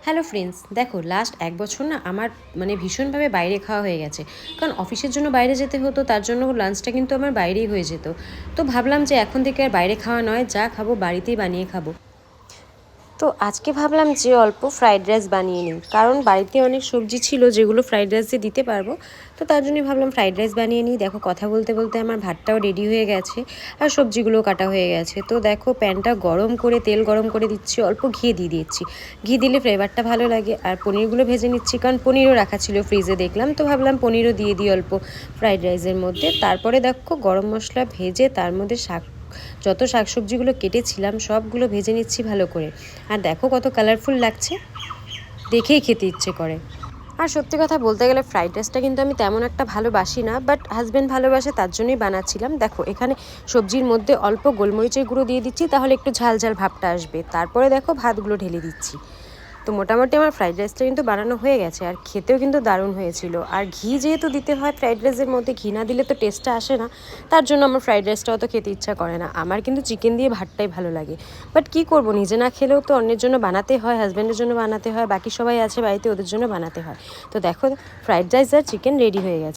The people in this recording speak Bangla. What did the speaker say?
হ্যালো ফ্রেন্ডস, দেখো লাস্ট এক বছর না আমার ভীষণভাবে বাইরে খাওয়া হয়ে গেছে। কারণ অফিসের জন্য বাইরে যেতে হতো, তার জন্য লাঞ্চটা কিন্তু আমার বাইরেই হয়ে যেত। তো ভাবলাম যে এখন থেকে আর বাইরে খাওয়া নয়, যা খাবো বাড়িতেই বানিয়ে খাবো। তো আজকে ভাবলাম যে অল্প ফ্রাইড রাইস বানিয়ে নিই, কারণ বাড়িতে অনেক সবজি ছিল যেগুলো ফ্রাইড রাইসে দিতে পারবো। তো তার জন্যই ভাবলাম ফ্রাইড রাইস বানিয়ে নিই। দেখো কথা বলতে বলতে আমার ভাতটাও রেডি হয়ে গেছে আর সবজিগুলোও কাটা হয়ে গেছে। তো দেখো প্যানটা গরম করে তেল গরম করে দিচ্ছি, অল্প ঘি দিয়ে দিচ্ছি। ঘি দিলে ফ্লেভারটা ভালো লাগে। আর পনিরগুলো ভেজে নিচ্ছি, কারণ পনিরও রাখা ছিল ফ্রিজে, দেখলাম তো ভাবলাম পনিরও দিয়ে দিই অল্প ফ্রাইড রাইসের মধ্যে। তারপরে দেখো গরম মশলা ভেজে তার মধ্যে যত শাকসবজিগুলো কেটেছিলাম সবগুলো ভেজে নিচ্ছি ভালো করে। আর দেখো কত কালারফুল লাগছে, দেখেই খেতে ইচ্ছে করে। আর সত্যি কথা বলতে গেলে ফ্রাইড রাইসটা কিন্তু আমি তেমন একটা ভালোবাসি না, বাট হাজব্যান্ড ভালোবাসে, তার জন্যই বানাচ্ছিলাম। দেখো এখানে সবজির মধ্যে অল্প গোলমরিচের গুঁড়ো দিয়ে দিচ্ছি, তাহলে একটু ঝাল ঝাল ভাবটা আসবে। তারপরে দেখো ভাতগুলো ঢেলে দিচ্ছি। তো মোটামুটি আমার ফ্রাইড রাইসটা কিন্তু বানানো হয়ে গেছে, আর খেতেও কিন্তু দারুণ হয়েছিল। আর ঘি যেহেতু দিতে হয় ফ্রাইড রাইসের মধ্যে, ঘি না দিলে তো টেস্টটা আসে না। তার জন্য আমার ফ্রাইড রাইসটা অত খেতে ইচ্ছা করে না, আমার কিন্তু চিকেন দিয়ে ভাতটাই ভালো লাগে। বাট কী করবো, নিজে না খেলেও তো অন্যের জন্য বানাতে হয়, হাজব্যান্ডের জন্য বানাতে হয়, বাকি সবাই আছে বাড়িতে, ওদের জন্য বানাতে হয়। তো দেখো ফ্রাইড রাইস আর চিকেন রেডি হয়ে গেছে।